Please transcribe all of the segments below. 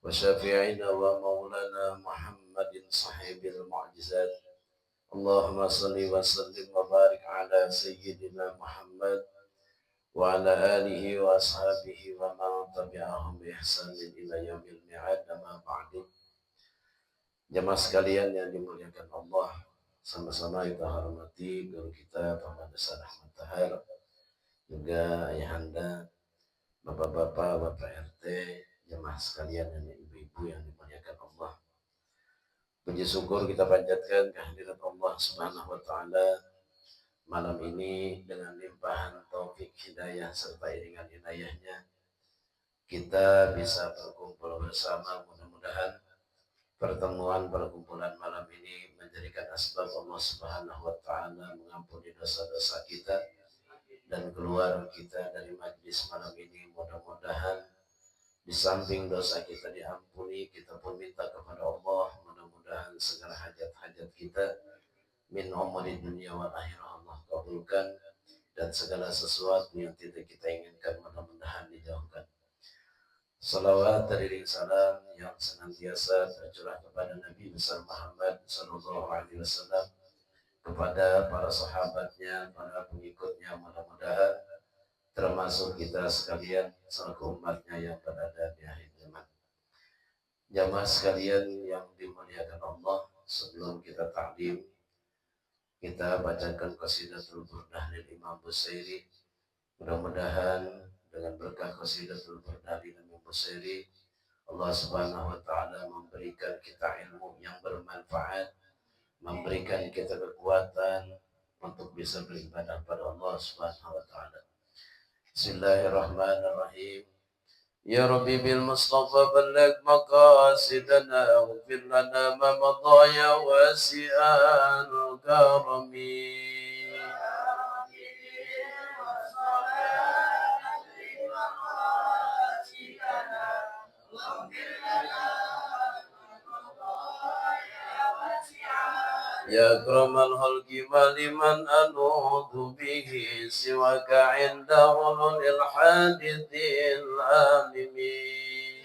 وشافعنا ومولانا محمد صاحب المعجزات. اللهم صل وسلم وبارك على سيدنا محمد وعلى آله وأصحابه ومن تبعهم بإحسان إلى يوم الميعاد. أما بعد. Jemaah sekalian yang dimuliakan Allah, sama-sama kita hormati guru kita Muhammad Ahmad Tahir, juga ayahanda, bapak-bapak, bapak RT, jemaah sekalian dan ibu-ibu yang dimuliakan Allah. Puji syukur kita panjatkan kehadirat Allah Subhanahu wa taala malam ini dengan limpahan taufik hidayah serta iringan hidayahnya kita bisa berkumpul bersama. Mudah-mudahan pertemuan perkumpulan malam ini menjadikan asbab Allah Subhanahu wa taala mengampuni dosa-dosa kita dan keluar kita dari majlis malam ini. Mudah-mudahan di samping dosa kita diampuni, kita pun minta kepada Allah mudah-mudahan segala hajat-hajat kita min umuri dunia wal akhirah Allah kabulkan, dan segala sesuatu yang tidak kita inginkan mudah-mudahan dijauhkan. Salawat dari salam yang senantiasa tercurah kepada Nabi besar Muhammad sallallahu alaihi wasallam, kepada para sahabatnya, para pengikutnya, mudah-mudahan termasuk kita sekalian selaku umatnya yang berada di akhir zaman. Jamaah sekalian yang dimuliakan Allah, sebelum kita takdim, kita bacakan qasidatul burdah dari Imam Busayri. Mudah-mudahan dengan berkah qasidatul burdah dari Imam Busayri, Allah Subhanahu wa taala memberikan kita ilmu yang bermanfaat, memberikan kita kekuatan untuk bisa beribadah pada Allah Subhanahu wa taala. Bismillahirrahmanirrahim. Ya Rabbi bil Mustafa balagh maqasidana waghfir lana ma madha ya wasi'al karami. Ya akramal khalqi wa liman anudu bihi siwaka inda hulul hadithil amimi.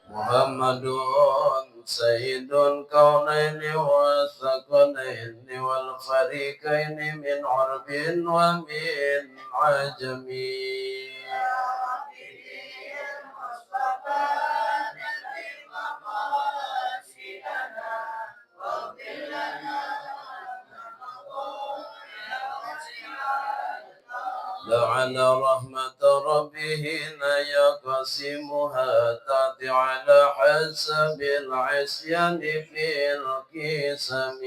Muhammadun sayyidun kaunaini wa thaqalaini wal fariqaini min urbin wa min ajami. لعن رحمة ربه لا يقسمها تأتي على حسب العصيان في القسم.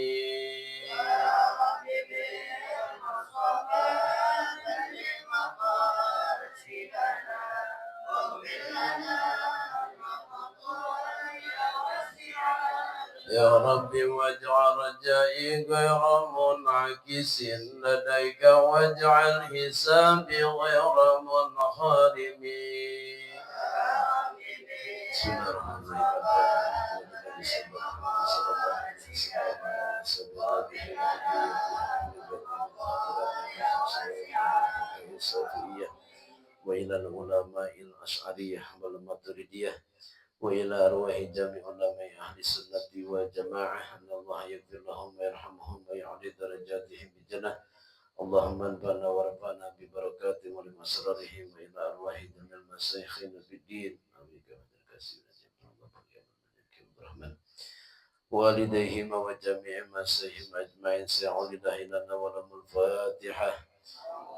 Ya Rabbi waj'al rajai ghayra mun'akisin ladaika waj'al hisabi ghayra munharimi. Wa ila al-ulama'il asy'ariyah wal maturidiyah wa ila arwahi jami' ulama'i ahli sunnati wa jama'ah, Allah yaghfir lahum wa yarhamhum wa ya'li darajatihim bi jannah. Allahumma anfa'na wa rafa'na bi barakatihim wa li masrarihim wa ila arwahi jami'il masyayikhina fid din. Amin ya rabbal alamin. Walidayhim wa jami'i masyayihim ajma'in sa'ulillahi lana wa lahumul Fatihah.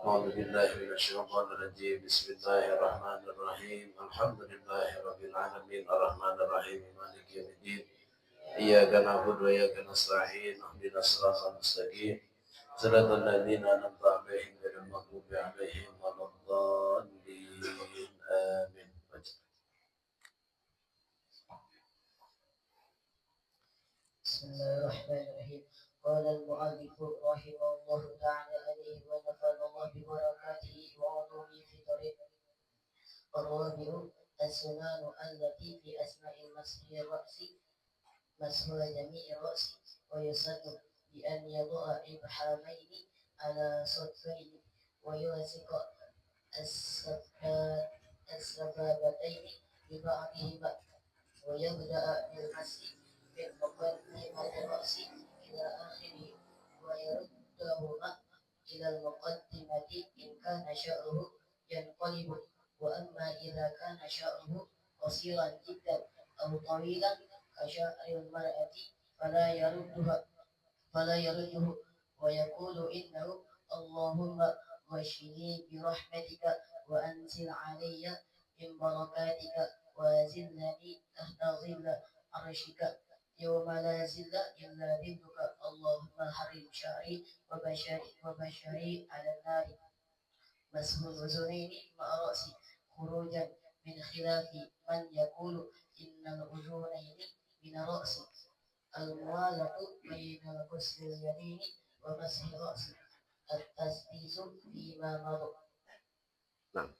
أعوذ بالله من الشيطان الرجيم. بسم الله الرحمن الرحيم. الحمد لله رب العالمين الرحمن الرحيم مالك يوم الدين. إياك نعبد وإياك نستعين اهدنا الصراط المستقيم صراط الذين أنعمت عليهم غير المغضوب عليهم ولا الضالين آمين. بسم الله الرحمن الرحيم. قال المؤلف رحمه الله تعالى عليه ونفعل الله ببركاته وعلومه في طريقه. الرابع السنان التي في أسماء المسح الرأس مسح جميع الرأس ويسن بأن يضع إبحامين على صدفين ويلصق السبابتين ببعضهما ويبدأ بالمسح من مقدمة الرأس إلى آخره ويردهما إلى المقدمة إن كان شعره ينقلب. وأما إذا كان شعره قصيرا جدا أو طويلا كشعر المرأة فلا يرده ويقول إنه اللهم واشفني برحمتك وأنزل علي من بركاتك وزلني تحت ظل عرشك يوم لا ظل إلا ظلك اللهم حرم شعري وبشري على النار مسح الأذنين مع رأسي خروجا من خلاف من يقول إن الأذنين من الرأس الموالة بين غسل اليدين ومسح الرأس التسديس فيما مضى. Nah.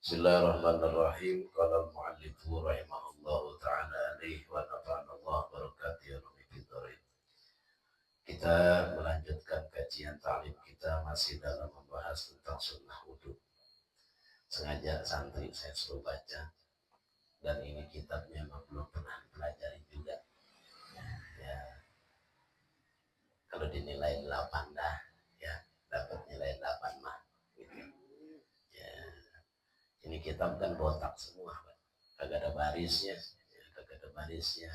Bismillahirrahmanirrahim. Qala al-mu'allifu rahimahullahu ta'ala alaihi wa nafa'ana Allah barakatuh ya. Kita melanjutkan kajian ta'lim kita masih dalam membahas tentang sunnah wudu. Sengaja santri saya suruh baca dan ini kitabnya belum pernah pelajari juga. Ya. Kalau dinilai 8 dah ya, dapat nilai 8 mah. Gitu. Ya. Ini kitab kan botak semua, Pak. Kagak ada barisnya,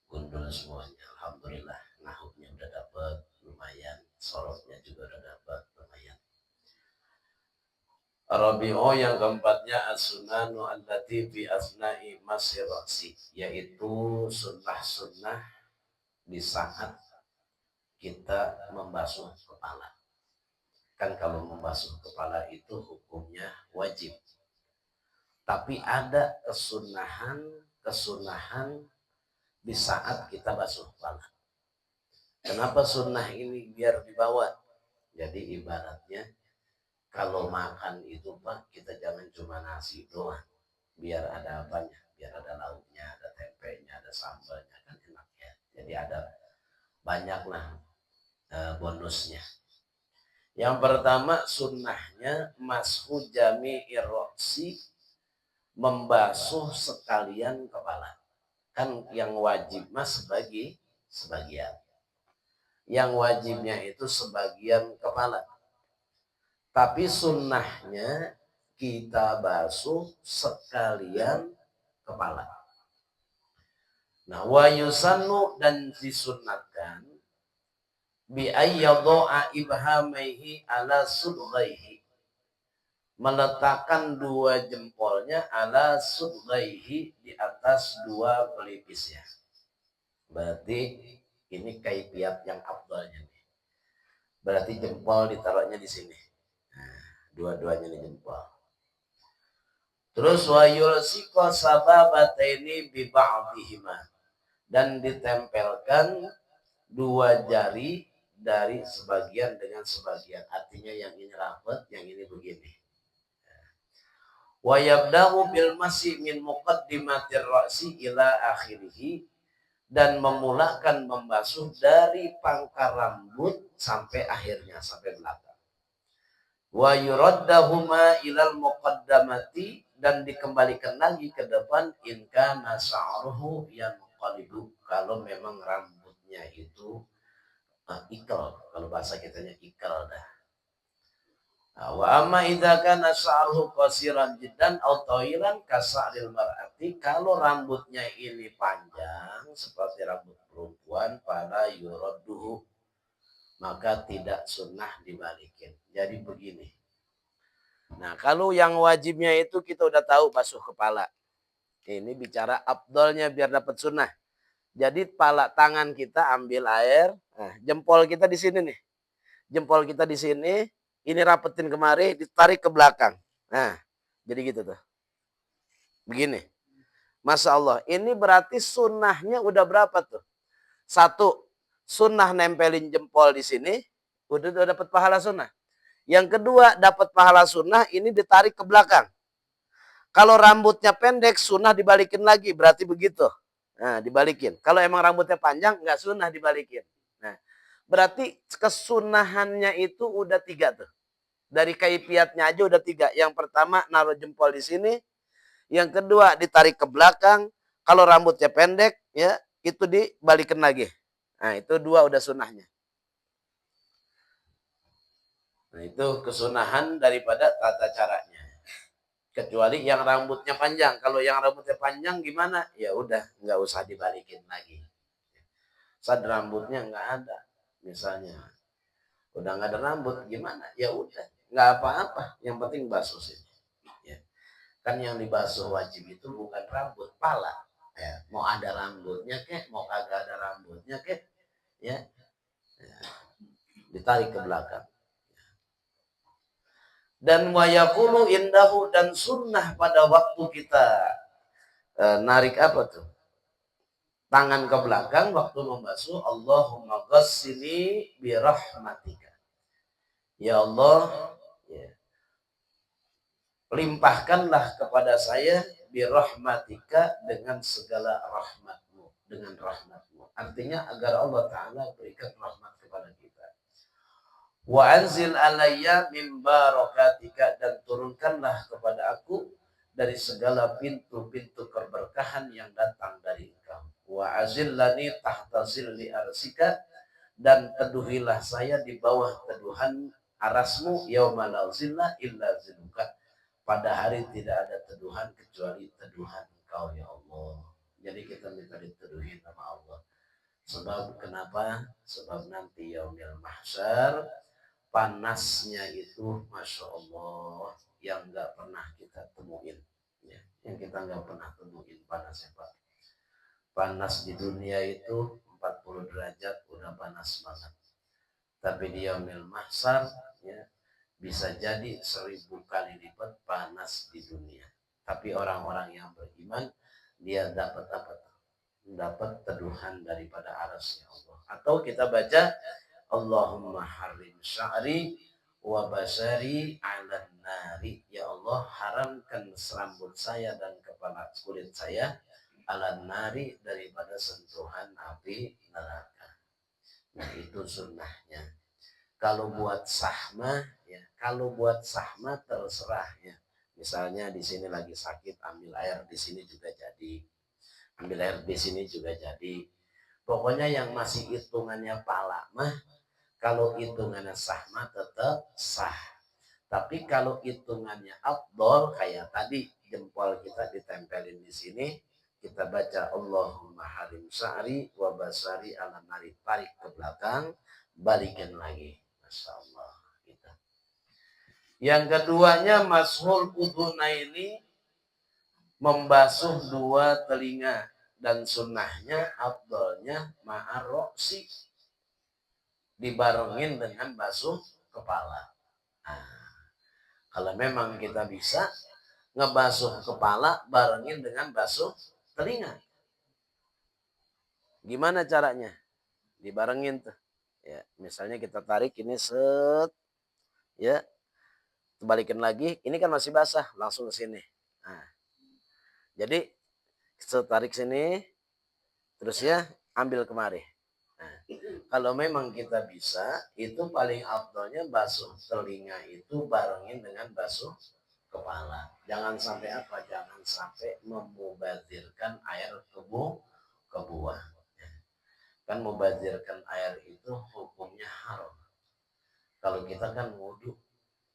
gundul semuanya. Alhamdulillah, nahuknya udah dapat lumayan, sorotnya juga udah dapat lumayan. Rabi'u yang keempatnya as-sunanu allati fi asna'i masirasi, yaitu sunnah-sunnah di saat kita membasuh kepala. Kan kalau membasuh kepala itu hukumnya wajib. Tapi ada kesunahan di saat kita basuh kepala. Kenapa sunnah ini biar dibawa? Jadi ibaratnya kalau makan itu Pak, kita jangan cuma nasi doang. Biar ada apanya? Biar ada lauknya, ada tempenya, ada sambalnya, kan enak ya. Jadi ada banyaklah bonusnya. Yang pertama sunnahnya mashu jami'ir ra'si, membasuh sekalian kepala. Kan yang wajib mas sebagian. Yang wajibnya itu sebagian kepala. Tapi sunnahnya kita basuh sekalian kepala. Nah, wa yusannu dan disunnatkan bi ayyadha'a ibhamaihi ala sudghaihi, meletakkan dua jempolnya ala sudghaihi, di atas dua pelipisnya. Berarti ini kaifiat yang afdalnya nih. Berarti jempol ditaruhnya di sini. Nah, dua-duanya di jempol. Terus wa yulsiqa sababataini bi ba'dihima, dan ditempelkan dua jari dari sebagian dengan sebagian. Artinya yang ini rapat, yang ini begini. Wa yabda'u bil masih min muqaddimatir ra'si ila akhirih, dan memulakan membasuh dari pangkal rambut sampai akhirnya, sampai belakang. Wa yuraddahuma ilal muqaddamati, dan dikembalikan lagi ke depan in kana sa'ruhu yanqalibu, kalau memang rambutnya itu ikal, kalau bahasa kitanya ikal dah. Wa amma idza kana sha'ruhu qasiran jiddan aw tawilan kasa'ril mar'ati, kalau rambutnya ini panjang seperti rambut perempuan, pada yuradduhu, maka tidak sunnah dibalikin. Jadi begini. Nah, kalau yang wajibnya itu kita udah tahu basuh kepala. Ini bicara afdalnya biar dapat sunnah. Jadi pala tangan kita ambil air, nah, jempol kita di sini nih. Jempol kita di sini, ini rapetin kemari, ditarik ke belakang. Nah, jadi gitu tuh. Begini. Masya Allah, ini berarti sunnahnya udah berapa tuh? 1, sunnah nempelin jempol di sini, udah dapat pahala sunnah. Yang kedua, dapat pahala sunnah, ini ditarik ke belakang. Kalau rambutnya pendek, sunnah dibalikin lagi. Berarti begitu. Nah, dibalikin. Kalau emang rambutnya panjang, nggak sunnah dibalikin. Nah, berarti kesunahannya itu udah 3 tuh. Dari kaifiatnya aja udah 3. Yang pertama, naruh jempol di sini. Yang kedua, ditarik ke belakang. Kalau rambutnya pendek, ya itu dibalikin lagi. Nah, itu 2 udah sunnahnya. Nah, itu kesunahan daripada tata caranya. Kecuali yang rambutnya panjang. Kalau yang rambutnya panjang gimana? Ya udah, nggak usah dibalikin lagi. Saat rambutnya nggak ada, misalnya, udah nggak ada rambut, gimana? Ya udah, nggak apa-apa. Yang penting basuh sini. Ya. Kan yang dibasuh wajib itu bukan rambut, pala. Ya. Mau ada rambutnya kek, mau kagak ada rambutnya kek, ya, ya. Ditarik ke belakang. Dan wayakulu indahu, dan sunnah pada waktu kita narik apa tuh? Tangan ke belakang waktu membasuh, Allahumma ghassini birahmatika. Ya Allah, ya, limpahkanlah kepada saya birahmatika, dengan segala rahmatmu, dengan rahmatmu. Artinya agar Allah Ta'ala berikan rahmat kepada kita. Wa anzil alayya min barakatika, dan turunkanlah kepada aku dari segala pintu-pintu keberkahan yang datang dari Engkau. Wa azillani tahta zilli arsika, dan teduhilah saya di bawah teduhan arasmu, yauma la zilla illa zilluka, pada hari tidak ada teduhan kecuali teduhan Engkau ya Allah. Jadi kita minta diteduhi sama Allah. Sebab kenapa? Sebab nanti yaumil mahsyar panasnya itu Masya Allah yang nggak pernah kita temuin, ya. Yang kita nggak pernah temuin panasnya Pak. Panas di dunia itu 40 derajat udah panas banget, tapi di yaumil mahsyar, ya, bisa jadi 1000 kali lipat panas di dunia. Tapi orang-orang yang beriman, dia dapat apa? Dapat teduhan daripada arasnya Allah. Atau kita baca Allahumma harim sya'ri wa basari 'alan nari. Ya Allah, haramkan rambut saya dan kepala kulit saya 'alan nari, daripada sentuhan api neraka. Nah, itu sunnahnya. Kalau buat sahmah, ya, kalau buat sahmah terserah, ya. Misalnya di sini lagi sakit, ambil air di sini juga jadi. Ambil air di sini juga jadi. Pokoknya yang masih hitungannya pala mah, kalau hitungannya sah mah tetap sah. Tapi kalau hitungannya afdol, kayak tadi jempol kita ditempelin di sini, kita baca Allahumma harim sya'ri wa basari ala nari, tarik ke belakang, balikin lagi. Masya Allah. Gitu. Yang keduanya mashul udhunaini, membasuh 2 telinga, dan sunnahnya afdolnya ma'arroksi, dibarengin dengan basuh kepala. Nah, kalau memang kita bisa ngebasuh kepala barengin dengan basuh telinga, gimana caranya? Dibarengin tuh. Ya, misalnya kita tarik ini set, ya, balikin lagi, ini kan masih basah, langsung ke sini. Nah, jadi tarik sini, terus ya ambil kemari. Nah, kalau memang kita bisa, itu paling afdolnya basuh telinga itu barengin dengan basuh kepala. Jangan sampai apa? Jangan sampai memubazirkan air ke buah. Kan mubazirkan air itu hukumnya haram. Kalau kita kan wudhu,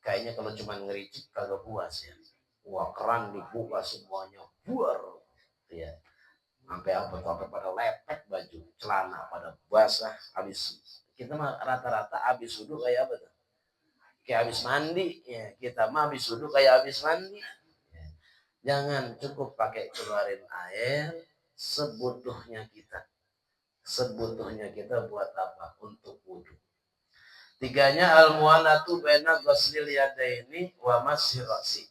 kayaknya kalau cuma ngericik kagak puas, ya. Wah, keran dibuka semuanya, buar, ya. Sampai apa pada lepek baju, celana pada basah. Habis kita mah rata-rata habis wudhu kayak apa tuh? Kayak habis mandi, ya. Kita mah habis wudhu kayak habis mandi, ya. Jangan cukup pakai keluarin air sebutuhnya kita. Sebutuhnya kita buat apa? Untuk wudhu. 3-nya al-mu'anatu baina ghuslil yadaini wa masyi ra'si,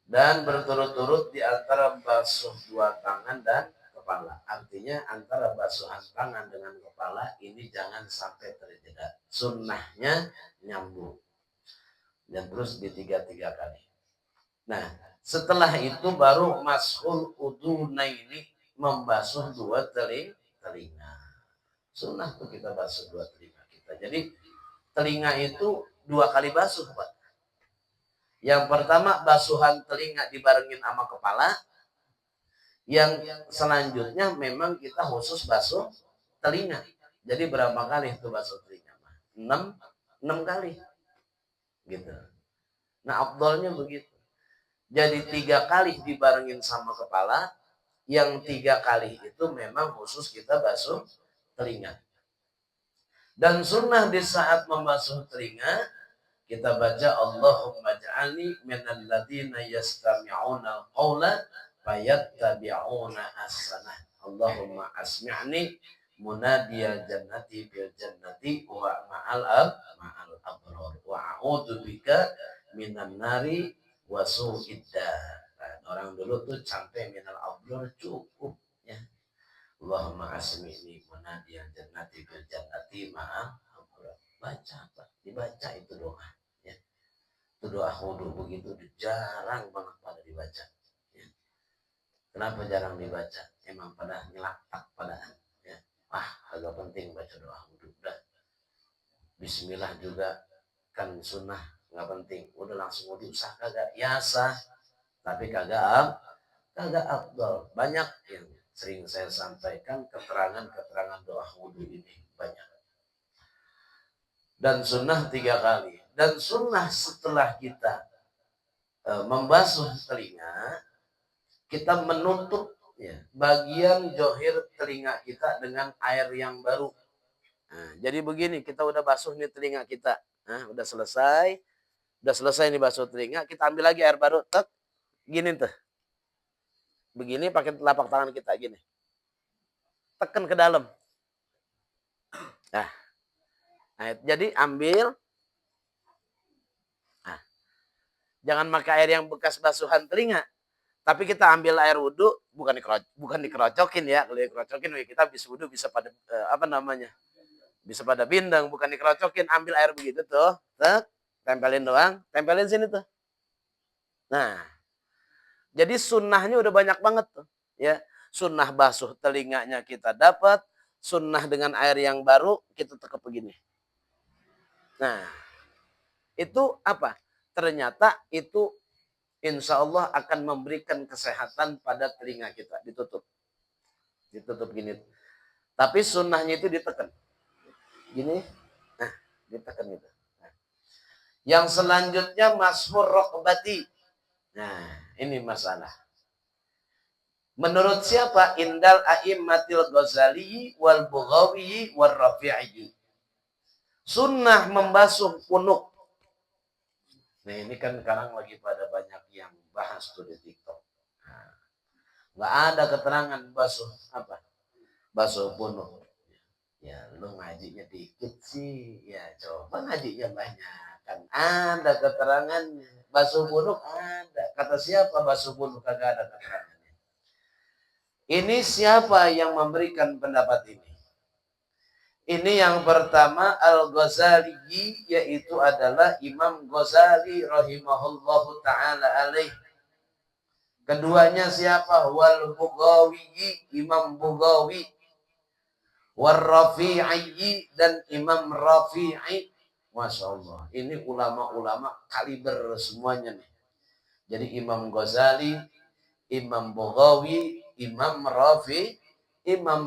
dan berturut-turut di antara basuh 2 tangan dan kepala. Artinya antara basuhan tangan dengan kepala ini jangan sampai terjeda. Sunnahnya nyambung. Dan terus di 3 kali. Nah, Setelah itu baru mashul udunaini, membasuh dua telinga. Sunnah tuh kita basuh dua telinga kita. Jadi telinga itu 2 kali basuh, Pak. Yang pertama basuhan telinga dibarengin sama kepala. Yang selanjutnya memang kita khusus basuh telinga. Jadi berapa kali itu basuh telinga? 6 kali. Gitu. Nah, afdalnya begitu. Jadi 3 kali dibarengin sama kepala, yang 3 kali itu memang khusus kita basuh telinga. Dan sunnah di saat membasuh telinga, kita baca Allahumma ja'alni minal ladzina yastami'una al-qawla fayattabi'una ahsanah. Allahumma asmi'ni munadiya jannati bil jannati wa ma'al abrar wa a'udzu bika minan nari wa su'id dar. Orang dulu tuh sampai minal abrar cukup ya. Allahumma asmi'ni munadiya jannati bil jannati ma'al abrar. Baca apa? Dibaca itu doa. Itu doa wudu begitu jarang banget pada dibaca. Ya. Kenapa jarang dibaca? Emang pada nyelaktak padaan. Ya. Agak penting baca doa wudu. Udah. Bismillah juga kan sunnah nggak penting. Udah langsung wudu sah kagak? Ya sah. Tapi kagak afdal. Banyak yang sering saya sampaikan keterangan doa wudu ini banyak. Dan sunnah 3 kali. Dan sunnah setelah kita membasuh telinga, kita menutup ya, bagian johir telinga kita dengan air yang baru. Nah, jadi begini, kita udah basuh nih telinga kita. Nah, udah selesai nih basuh telinga, kita ambil lagi air baru, tek, gini tuh. Begini pakai telapak tangan kita gini. Tekan ke dalam. Nah, jadi ambil. Jangan pakai air yang bekas basuhan telinga. Tapi kita ambil air wudhu, bukan dikerocokin ya. Kalau dikerocokin kita bisa wudhu bisa pada bisa pada bindang, bukan dikerocokin. Ambil air begitu tuh, tempelin doang, tempelin sini tuh. Nah, jadi sunnahnya udah banyak banget tuh, ya. Sunnah basuh telinganya kita dapat, sunnah dengan air yang baru kita tekep begini. Nah, itu apa? Ternyata itu insya Allah akan memberikan kesehatan pada telinga kita. Ditutup gini. Tapi sunnahnya itu ditekan gini, nah ditekan gitu. Nah. Yang selanjutnya mashur rokbati. Nah, ini masalah. Menurut siapa? Indal a'immatil Ghazali wal Bughawi wal Rafi'i. Sunnah membasuh punuk. Nah, ini kan sekarang lagi pada banyak yang bahas tuh di TikTok. Nah, nggak ada keterangan basuh apa? Basuh punuk. Ya, lu ngajinya dikit sih. Ya, coba ngajinya banyak. Kan ada keterangannya. Basuh punuk ada. Kata siapa basuh punuk? Kagak ada keterangannya. Ini siapa yang memberikan pendapat ini? Ini yang pertama Al-Ghazali, yaitu adalah Imam Ghazali rahimahullahu ta'ala alaih. Keduanya siapa? Wal Bughawi, Imam Bughawi. Wal Rafi'i, dan Imam Rafi'i. Masya Allah, ini ulama-ulama kaliber semuanya nih. Jadi Imam Ghazali, Imam Bughawi, Imam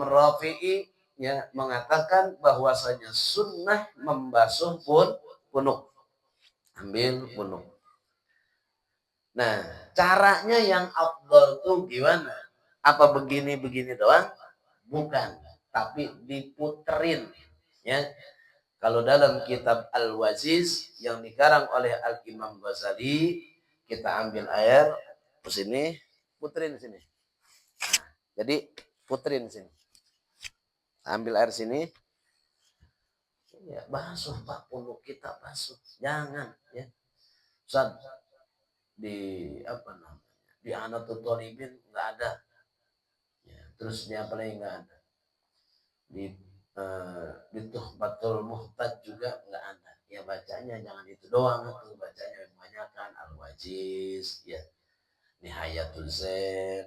Rafi'i ya mengatakan bahwasanya sunnah membasuh punuk. Ambil punuk. Nah, caranya yang afdal tuh gimana? Apa begini doang? Bukan, tapi diputerin ya. Kalau dalam kitab Al-Waziz yang dikarang oleh Al-Imam Ghazali, kita ambil air ke sini, puterin sini. Nah, jadi puterin sini. Ambil air sini. Ya, basuh Pak, punuk kita basuh. Jangan ya. Ustaz, di Anatul Thalibin enggak ada. Ya, terus di apa lagi enggak ada. Di Tuhfatul Muhtaj juga enggak ada. Ya bacanya jangan itu doang, tuh bacanya kebanyakan Al-Wajiz ya. Nihayatul Zain,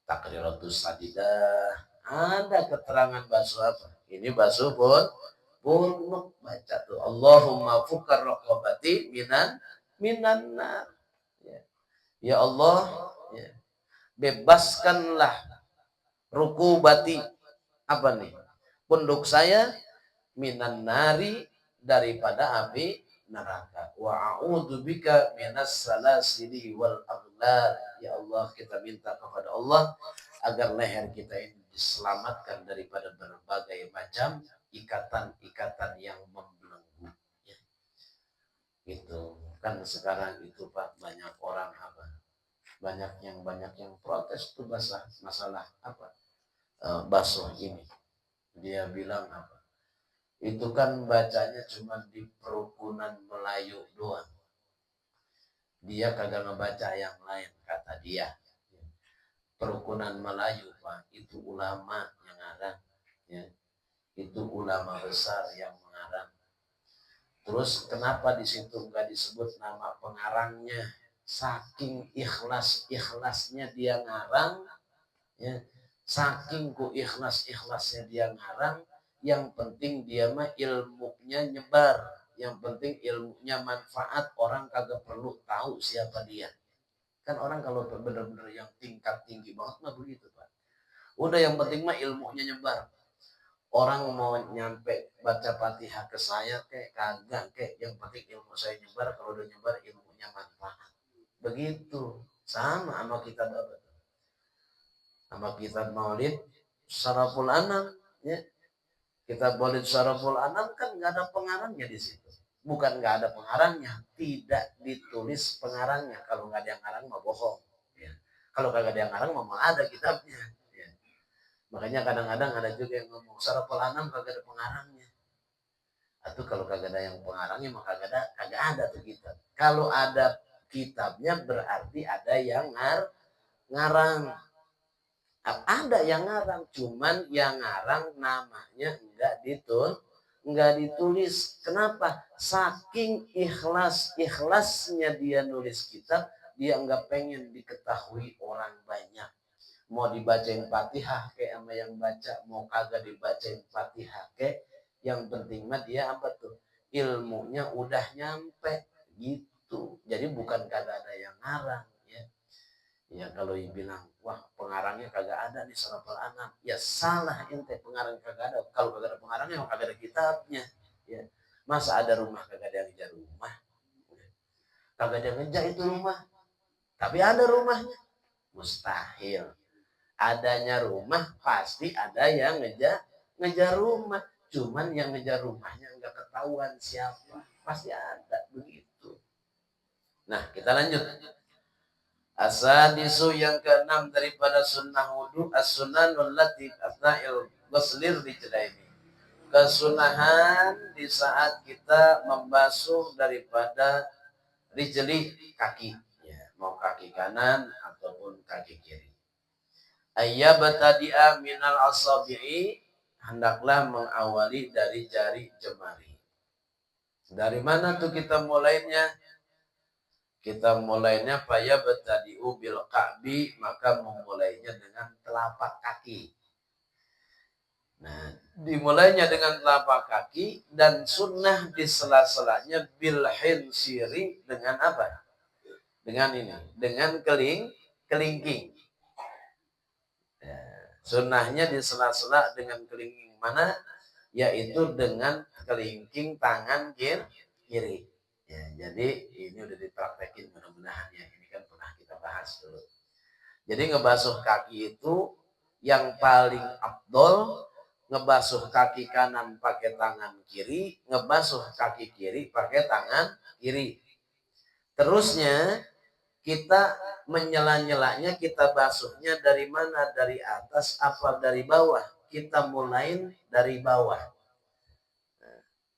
Takriratus Sadidah. Ada keterangan basuh apa? Ini basuh bunuk baca tuh. Allahumma fukar raqabati minan nar. Ya, ya Allah, ya, bebaskanlah rukubati apa nih? Punduk saya minan nari daripada api neraka. Wa a'udzubika minas salasili wal aghlal. Ya Allah, kita minta kepada Allah agar leher kita ini diselamatkan daripada berbagai macam ikatan-ikatan yang membelenggu. Ya. Gitu. Kan sekarang itu Pak, banyak orang apa? Banyak yang protes tuh masalah apa? Basuh ini. Dia bilang apa? Itu kan bacanya cuma di perukunan Melayu doang. Dia kagak ngebaca yang lain, kata dia. Perukunan Melayu, Pak, itu ulama yang ngarang. Ya. Itu ulama besar yang mengarang. Terus kenapa di situ nggak disebut nama pengarangnya? Saking ikhlasnya dia ngarang, ya. Saking ku ikhlasnya dia ngarang, yang penting dia mah ilmunya nyebar, yang penting ilmunya manfaat, orang kagak perlu tahu siapa dia. Kan orang kalau benar-benar yang tingkat tinggi banget mah begitu Pak. Udah yang penting mah ilmunya nyebar. Orang mau nyampe baca Fatihah ke saya kayak kagak kayak, yang penting ilmu saya nyebar. Kalau udah nyebar ilmunya manfaat. Begitu. Sama kitab apa? Sama kitab Maulid Syaraful Anam, ya. Kitab Maulid Syaraful Anam kan nggak ada pengarangnya di situ. Bukan nggak ada pengarangnya, tidak ditulis pengarangnya. Kalau nggak ada yang ngarang mah bohong. Ya. Kalau kagak ada yang ngarang mah ada kitabnya. Ya. Makanya kadang-kadang ada juga yang ngomong Syaraful Anam kagak ada pengarangnya. Atau kalau kagak ada yang pengarangnya mah kagak ada tuh kitab. Kalau ada kitabnya berarti ada yang ngarang. Ada yang ngarang, cuman yang ngarang namanya enggak ditulis. Kenapa? Saking ikhlasnya dia nulis kitab, dia enggak pengen diketahui orang banyak. Mau dibacain Fatihah kayak sama yang baca, mau kagak dibacain Fatihah kayak, yang penting mah dia apa tuh? Ilmunya udah nyampe gitu. Jadi bukan kagak ada yang ngarang, ya. Ya kalau dibilang, wah pengarangnya kagak ada nih Syaraful Anam. Ya salah ente, pengarang kagak ada. Kalau kagak ada pengarangnya, kagak ada kitabnya. Ya. Masa ada rumah kagak ada yang ngejar rumah? Kagak ada yang ngejar itu rumah. Tapi ada rumahnya. Mustahil. Adanya rumah pasti ada yang ngejar rumah. Cuman yang ngejar rumahnya enggak ketahuan siapa. Pasti ada begitu. Nah kita lanjut. Asadisu yang keenam daripada sunnah wudu as-sunnanul lati asna'il ghuslir rijlaini. Kesunahan di saat kita membasuh daripada rijli kaki, ya, mau kaki kanan ataupun kaki kiri. Ayyabtadi'a minal asabi'i, hendaklah mengawali dari jari jemari. Dari mana tuh kita mulainya? Kita mulainya paya betadiu bil ka'bi, maka memulainya dengan telapak kaki. Nah, dimulainya dengan telapak kaki dan sunnah di sela-selanya bil hinsiri dengan apa? Dengan ini, dengan kelingking. Ya, sunnahnya di sela-sela dengan kelingking mana? Yaitu dengan kelingking tangan kiri. Ya, jadi ini udah dipraktekin mudah-mudahan ya. Ini kan pernah kita bahas dulu. Jadi ngebasuh kaki itu yang paling afdol, ngebasuh kaki kanan pakai tangan kiri, ngebasuh kaki kiri pakai tangan kiri. Terusnya kita menyela-nyelanya, kita basuhnya dari mana? Dari atas apa dari bawah? Kita mulai dari bawah.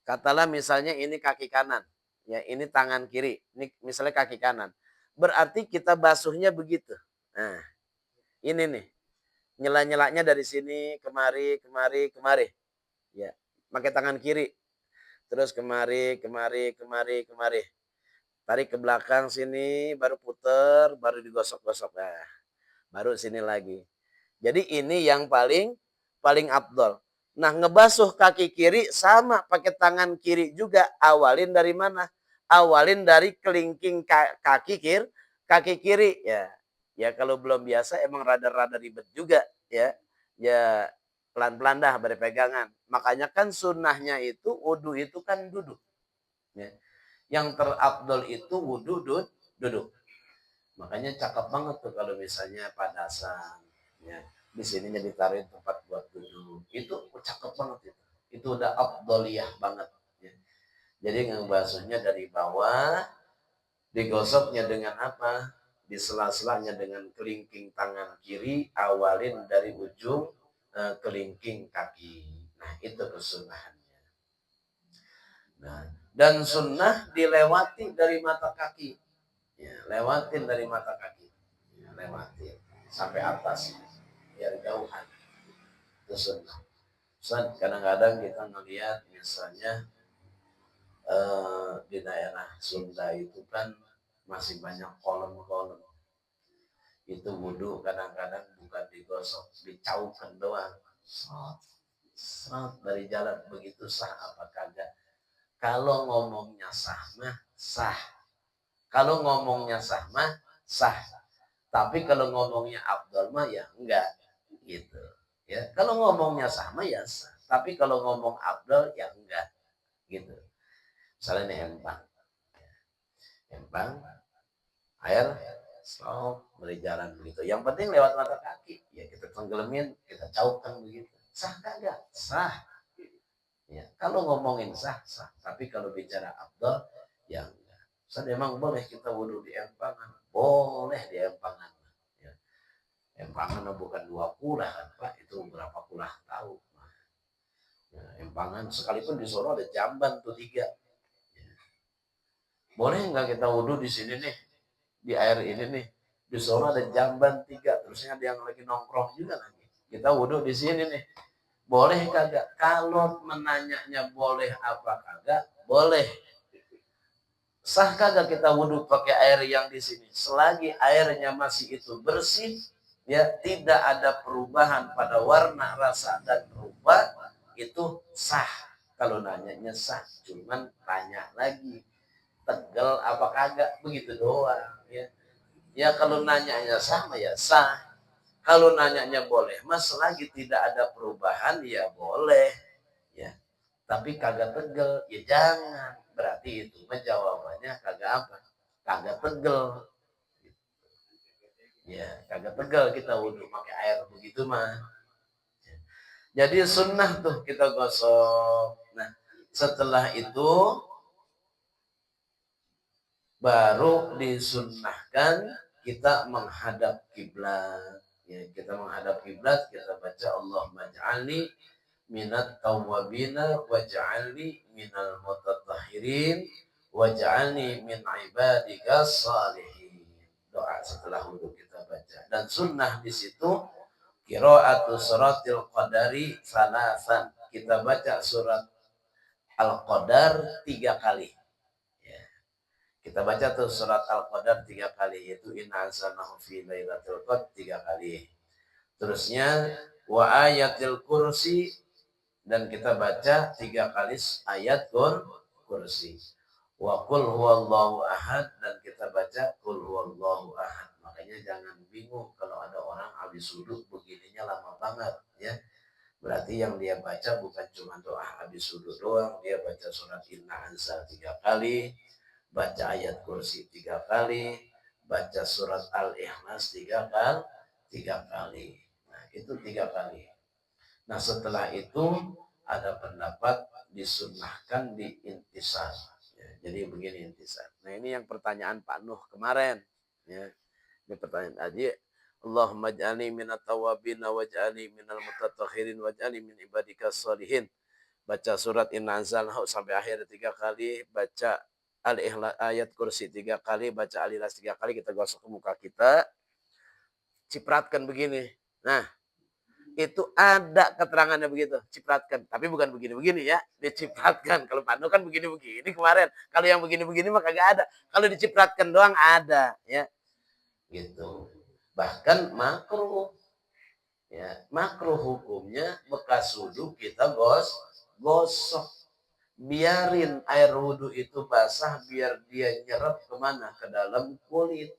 Katalah misalnya ini kaki kanan. Ya, ini tangan kiri. Ini misalnya kaki kanan. Berarti kita basuhnya begitu. Nah, ini nih. Nyela-nyelanya dari sini, kemari. Ya, pakai tangan kiri. Terus kemari. Tarik ke belakang sini, baru puter, baru digosok-gosok. Nah, baru sini lagi. Jadi ini yang paling afdol. Nah, ngebasuh kaki kiri sama pakai tangan kiri juga. Awalin dari mana? Awalin dari kelingking kaki kiri ya. Ya kalau belum biasa emang rada-rada ribet juga ya. Ya pelan-pelan dah berpegangan. Makanya kan sunnahnya itu wudu itu kan duduk. Ya. Yang terabdol itu wudu duduk. Makanya cakep banget tuh kalau misalnya padasan. Ya. Di sininya ditaruhin tempat buat duduk. Itu cakep banget itu. Itu udah abdoliyah banget. Ya. Jadi ngebasuhnya dari bawah, digosoknya dengan apa? Di sela-selanya dengan kelingking tangan kiri, awalin dari ujung kelingking kaki. Nah, itu kesunahannya. Nah, dan sunnah dilewati dari mata kaki. Ya, lewatin dari mata kaki. Ya, lewatin sampai atas. Biar jauhan. Itu sunnah. Kadang-kadang kita melihat misalnya di daerah Sunda itu kan masih banyak kolom-kolom. Itu wudhu kadang-kadang bukan digosok, dicaukan doang. Dari jalan begitu sah apa kagak? Kalau ngomongnya sah mah sah. Kalau ngomongnya sah mah sah. Tapi kalau ngomongnya abdul mah ya enggak gitu. Ya, kalau ngomongnya sama ya sah. Tapi kalau ngomong abdul ya enggak gitu. Misalnya nih empang, air, slow, berjalan begitu. Yang penting lewat mata kaki. Ya kita tenggelamin, kita caukkan begitu. Sah kagak? Sah. Ya, kalau ngomongin sah, sah. Tapi kalau bicara abdul, ya enggak. Memang boleh kita wudhu di empangan. Boleh di empangan. Ya. Empangan bukan 2 kulah kan Pak. Itu berapa kulah tahu. Ya, empangan sekalipun di Solo ada jamban tuh 3. Boleh nggak kita wudhu di sini nih, di air ini nih, di Solo ada jamban 3, terusnya ada yang lagi nongkrong juga lagi. Kita wudhu di sini nih, boleh kagak? Kalau menanyanya boleh apa kagak, boleh. Sah kagak kita wudhu pakai air yang di sini? Selagi airnya masih itu bersih, ya tidak ada perubahan pada warna, rasa dan rupa, itu sah. Kalau nanyanya sah, cuman tanya lagi tegel apa kagak begitu doang ya. Ya kalau nanyanya sama ya sah. Kalau nanyanya boleh, mas selagi tidak ada perubahan ya boleh ya. Tapi kagak tegel ya jangan. Berarti itu jawabannya kagak apa? Kagak tegel. Ya, kagak tegel kita wudhu pakai air begitu mah. Jadi sunnah tuh kita gosok. Nah, setelah itu baru disunnahkan kita menghadap kiblat. Ya, kita menghadap kiblat, kita baca Allahumma ja'alni minat tawwabina waj'alni minal mutatahhirin waj'alni min ibadika salihin. Doa setelah wudu kita baca. Dan sunnah di situ qiraatu suratil qadari salasan. Kita baca surat Al-Qadar 3 kali. Kita baca tuh surat Al-Qadar 3 kali, yaitu inna anzalnahu fi lailatul qadr 3 kali. Terusnya wa ayatil kursi, dan kita baca 3 kali ayat kursi. Wa qul huwallahu ahad, dan kita baca qul huwallahu ahad. Makanya jangan bingung kalau ada orang habis wudhu begininya lama banget ya. Berarti yang dia baca bukan cuma doa habis wudhu doang, dia baca surat inna anzal 3 kali, baca ayat kursi 3 kali, baca surat Al-Ikhlas 3 kali. Nah, itu 3 kali. Nah, setelah itu ada pendapat disunnahkan di intisar. Ya, jadi begini intisar. Nah, ini yang pertanyaan Pak Nuh kemarin. Ya, ini pertanyaan tadi. Allahumma ja'alni minat tawabin waj'alni minal mutatahhirin waj'alni min ibadika sholihin. Baca surat Inna anzalnahu sampai akhir 3 kali, baca Al-Ikhlas ayat kursi 3 kali, baca Al-Ikhlas 3 kali, kita gosok ke muka kita, cipratkan begini. Nah, itu ada keterangannya begitu, cipratkan. Tapi bukan begini-begini ya, dicipratkan. Kalau Pandu kan begini-begini kemarin. Kalau yang begini-begini mah kagak ada. Kalau dicipratkan doang ada, ya. Gitu. Bahkan makruh. Ya, makruh hukumnya bekas wudhu kita gosok. Biarin air wudhu itu basah biar dia nyerap kemana? Ke dalam kulit.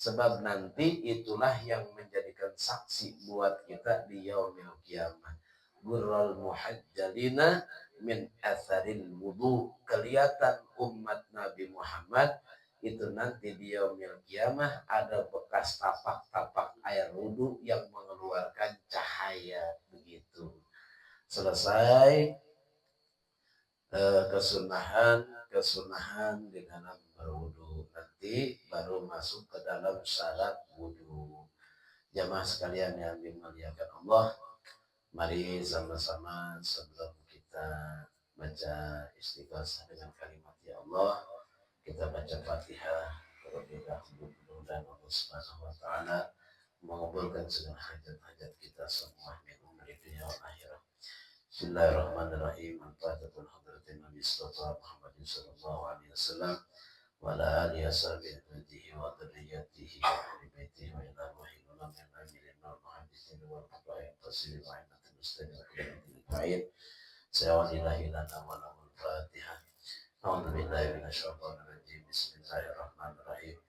Sebab nanti itulah yang menjadikan saksi buat kita di yaumil qiyamah. Gurral muhajjalina min atharil wudu. Kelihatan umat Nabi Muhammad itu nanti di yaumil qiyamah ada bekas tapak-tapak air wudu yang mengeluarkan cahaya begitu. Selesai kesunahan di dalam berwudu. Nanti baru masuk ke dalam syarat wudu. Jamaah sekalian yang dimuliakan Allah, mari sama-sama sebelum kita baca istighosah dengan kalimat ya Allah, kita baca Fatihah terlebih dahulu. Dan Allah Subhanahu wa taala mengabulkan segala hajat-hajat kita semua min umri dunia wal akhirah. Bismillahirrahmanirrahim. Al-Fatihah hadratin Nabi Muhammad sallallahu alaihi wasallam wa ala alihi wasahbihi wa dzurriyyatihi wa ahli baitihi wa ila ruhil ulama min amilin wal muhaddisin wal fuqaha tafsir wa aimatul muslimin wa qiyamil Sayyidina lana wa lahul Fatihah. A'udzu billahi minasyaitonir rajim. Bismillahirrahmanirrahim.